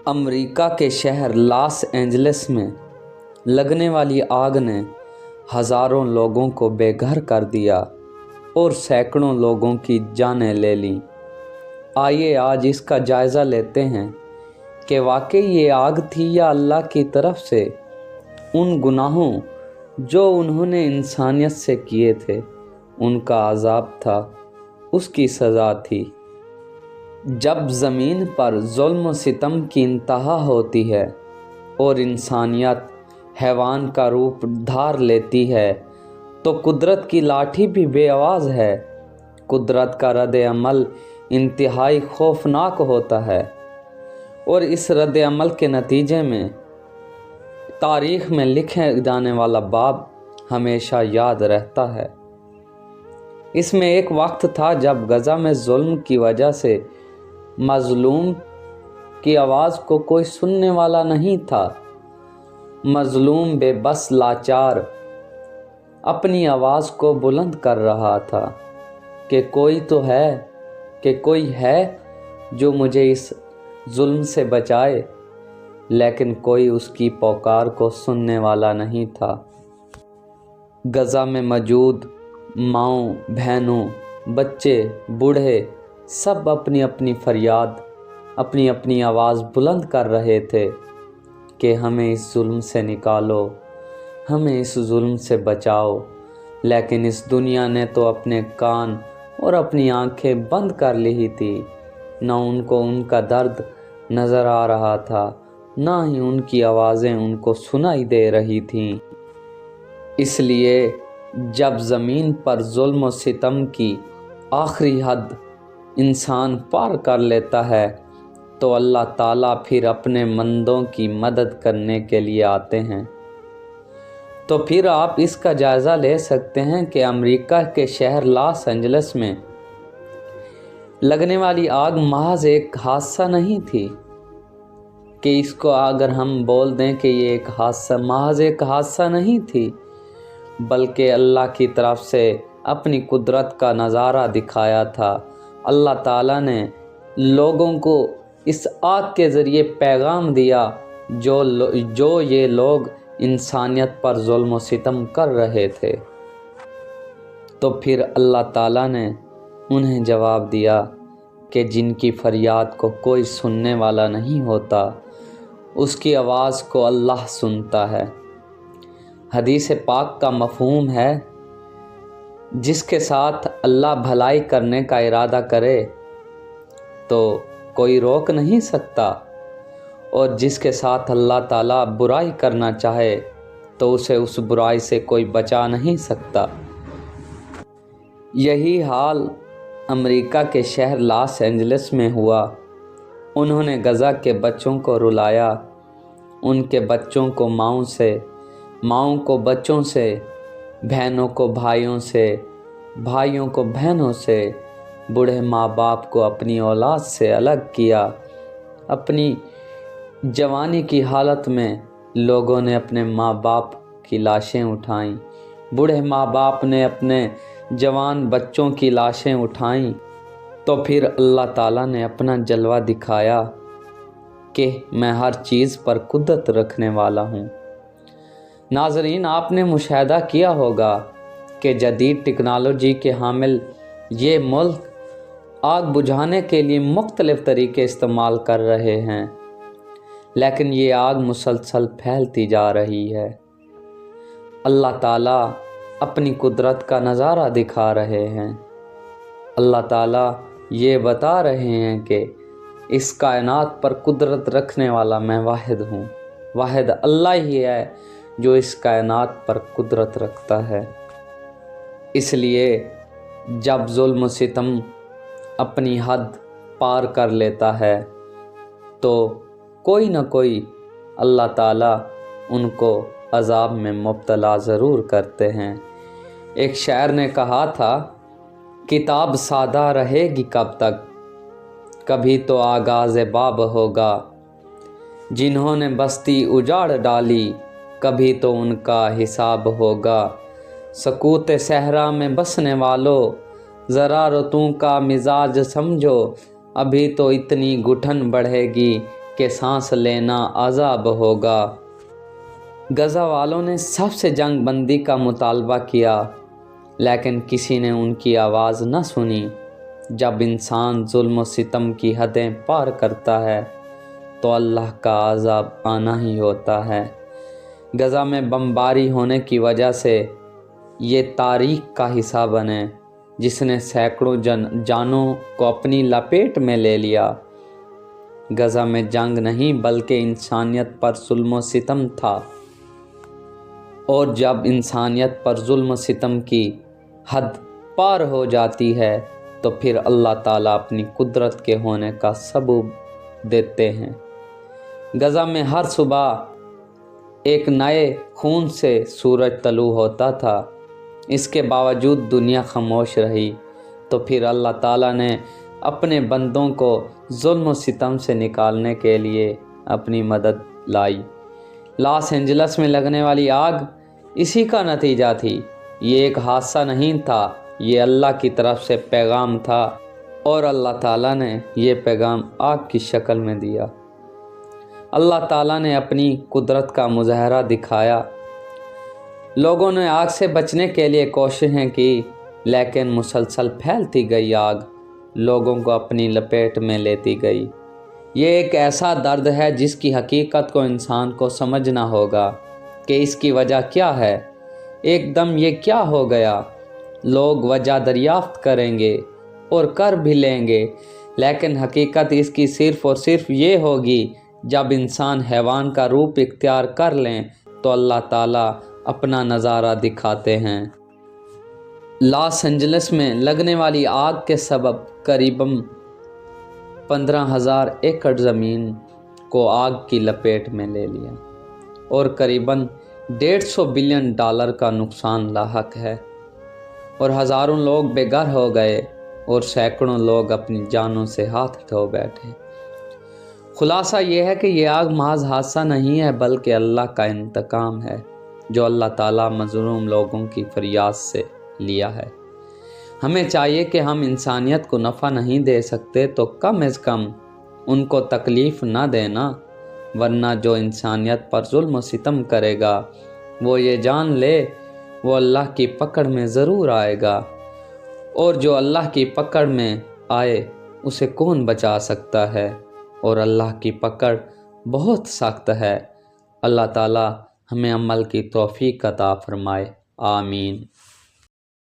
امریکہ کے شہر Los Angeles میں لگنے والی آگ نے ہزاروں لوگوں کو بے گھر کر دیا اور سینکڑوں لوگوں کی جانیں لے لیں۔ آئیے آج اس کا جائزہ لیتے ہیں کہ واقعی یہ آگ تھی یا اللہ کی طرف سے ان گناہوں جو انہوں نے انسانیت سے کیے تھے، ان کا عذاب تھا، اس کی سزا تھی۔ جب زمین پر ظلم و ستم کی انتہا ہوتی ہے اور انسانیت حیوان کا روپ دھار لیتی ہے تو قدرت کی لاٹھی بھی بے آواز ہے۔ قدرت کا رد عمل انتہائی خوفناک ہوتا ہے اور اس رد عمل کے نتیجے میں تاریخ میں لکھے جانے والا باب ہمیشہ یاد رہتا ہے۔ اس میں ایک وقت تھا جب غزہ میں ظلم کی وجہ سے مظلوم کی آواز کو کوئی سننے والا نہیں تھا۔ مظلوم بے بس لاچار اپنی آواز کو بلند کر رہا تھا کہ کوئی ہے جو مجھے اس ظلم سے بچائے، لیکن کوئی اس کی پکار کو سننے والا نہیں تھا۔ غزہ میں موجود ماؤں، بہنوں، بچے، بوڑھے سب اپنی اپنی فریاد، اپنی اپنی آواز بلند کر رہے تھے کہ ہمیں اس ظلم سے نکالو، ہمیں اس ظلم سے بچاؤ، لیکن اس دنیا نے تو اپنے کان اور اپنی آنکھیں بند کر لی تھی۔ نہ ان کو ان کا درد نظر آ رہا تھا، نہ ہی ان کی آوازیں ان کو سنائی دے رہی تھیں۔ اس لیے جب زمین پر ظلم و ستم کی آخری حد انسان پار کر لیتا ہے تو اللہ تعالیٰ پھر اپنے بندوں کی مدد کرنے کے لیے آتے ہیں۔ تو پھر آپ اس کا جائزہ لے سکتے ہیں کہ امریکہ کے شہر لاس اینجلس میں لگنے والی آگ محض ایک حادثہ نہیں تھی کہ اس کو اگر ہم بول دیں کہ یہ ایک حادثہ، محض ایک حادثہ نہیں تھی، بلکہ اللہ کی طرف سے اپنی قدرت کا نظارہ دکھایا تھا۔ اللہ تعالیٰ نے لوگوں کو اس آگ کے ذریعے پیغام دیا جو یہ لوگ انسانیت پر ظلم و ستم کر رہے تھے۔ تو پھر اللہ تعالیٰ نے انہیں جواب دیا کہ جن کی فریاد کو کوئی سننے والا نہیں ہوتا، اس کی آواز کو اللہ سنتا ہے۔ حدیث پاک کا مفہوم ہے، جس کے ساتھ اللہ بھلائی کرنے کا ارادہ کرے تو کوئی روک نہیں سکتا، اور جس کے ساتھ اللہ تعالیٰ برائی کرنا چاہے تو اسے اس برائی سے کوئی بچا نہیں سکتا۔ یہی حال امریکہ کے شہر لاس اینجلس میں ہوا۔ انہوں نے غزہ کے بچوں کو رلایا، ان کے بچوں کو ماؤں سے، ماؤں کو بچوں سے، بہنوں کو بھائیوں سے، بھائیوں کو بہنوں سے، بوڑھے ماں باپ کو اپنی اولاد سے الگ کیا۔ اپنی جوانی کی حالت میں لوگوں نے اپنے ماں باپ کی لاشیں اٹھائیں، بوڑھے ماں باپ نے اپنے جوان بچوں کی لاشیں اٹھائیں۔ تو پھر اللہ تعالیٰ نے اپنا جلوہ دکھایا کہ میں ہر چیز پر قدرت رکھنے والا ہوں۔ ناظرین، آپ نے مشاہدہ کیا ہوگا کہ جدید ٹیکنالوجی کے حامل یہ ملک آگ بجھانے کے لیے مختلف طریقے استعمال کر رہے ہیں، لیکن یہ آگ مسلسل پھیلتی جا رہی ہے۔ اللہ تعالیٰ اپنی قدرت کا نظارہ دکھا رہے ہیں۔ اللہ تعالیٰ یہ بتا رہے ہیں کہ اس کائنات پر قدرت رکھنے والا میں واحد ہوں، واحد اللہ ہی ہے جو اس کائنات پر قدرت رکھتا ہے۔ اس لیے جب ظلم و ستم اپنی حد پار کر لیتا ہے تو کوئی نہ کوئی اللہ تعالیٰ ان کو عذاب میں مبتلا ضرور کرتے ہیں۔ ایک شاعر نے کہا تھا، کتاب سادہ رہے گی کب تک، کبھی تو آغاز باب ہوگا، جنہوں نے بستی اجاڑ ڈالی کبھی تو ان کا حساب ہوگا۔ سکوت صحرا میں بسنے والوں، ذرا رتوں کا مزاج سمجھو، ابھی تو اتنی گٹھن بڑھے گی کہ سانس لینا عذاب ہوگا۔ غزہ والوں نے سب سے جنگ بندی کا مطالبہ کیا، لیکن کسی نے ان کی آواز نہ سنی۔ جب انسان ظلم و ستم کی حدیں پار کرتا ہے تو اللہ کا عذاب آنا ہی ہوتا ہے۔ غزہ میں بمباری ہونے کی وجہ سے یہ تاریخ کا حصہ بنے، جس نے سینکڑوں جانوں کو اپنی لپیٹ میں لے لیا۔ غزہ میں جنگ نہیں بلکہ انسانیت پر ظلم و ستم تھا، اور جب انسانیت پر ظلم و ستم کی حد پار ہو جاتی ہے تو پھر اللہ تعالیٰ اپنی قدرت کے ہونے کا ثبوت دیتے ہیں۔ غزہ میں ہر صبح ایک نئے خون سے سورج طلوع ہوتا تھا۔ اس کے باوجود دنیا خاموش رہی تو پھر اللہ تعالیٰ نے اپنے بندوں کو ظلم و ستم سے نکالنے کے لیے اپنی مدد لائی۔ لاس اینجلس میں لگنے والی آگ اسی کا نتیجہ تھی۔ یہ ایک حادثہ نہیں تھا، یہ اللہ کی طرف سے پیغام تھا، اور اللہ تعالیٰ نے یہ پیغام آگ کی شکل میں دیا۔ اللہ تعالیٰ نے اپنی قدرت کا مظاہرہ دکھایا۔ لوگوں نے آگ سے بچنے کے لیے کوششیں کی، لیکن مسلسل پھیلتی گئی آگ لوگوں کو اپنی لپیٹ میں لیتی گئی۔ یہ ایک ایسا درد ہے جس کی حقیقت کو انسان کو سمجھنا ہوگا کہ اس کی وجہ کیا ہے۔ ایک دم یہ کیا ہو گیا؟ لوگ وجہ دریافت کریں گے اور کر بھی لیں گے، لیکن حقیقت اس کی صرف اور صرف یہ ہوگی جب انسان حیوان کا روپ اختیار کر لیں تو اللہ تعالیٰ اپنا نظارہ دکھاتے ہیں۔ لاس اینجلس میں لگنے والی آگ کے سبب قریباً 15,000 ایکڑ زمین کو آگ کی لپیٹ میں لے لیا، اور قریباً $150 بلین کا نقصان لاحق ہے، اور ہزاروں لوگ بے گھر ہو گئے، اور سینکڑوں لوگ اپنی جانوں سے ہاتھ دھو بیٹھے۔ خلاصہ یہ ہے کہ یہ آگ محض حادثہ نہیں ہے بلکہ اللہ کا انتقام ہے جو اللہ تعالیٰ مظلوم لوگوں کی فریاد سے لیا ہے۔ ہمیں چاہیے کہ ہم انسانیت کو نفع نہیں دے سکتے تو کم از کم ان کو تکلیف نہ دینا، ورنہ جو انسانیت پر ظلم و ستم کرے گا وہ یہ جان لے وہ اللہ کی پکڑ میں ضرور آئے گا، اور جو اللہ کی پکڑ میں آئے اسے کون بچا سکتا ہے، اور اللہ کی پکڑ بہت سخت ہے۔ اللہ تعالیٰ ہمیں عمل کی توفیق عطا فرمائے، آمین۔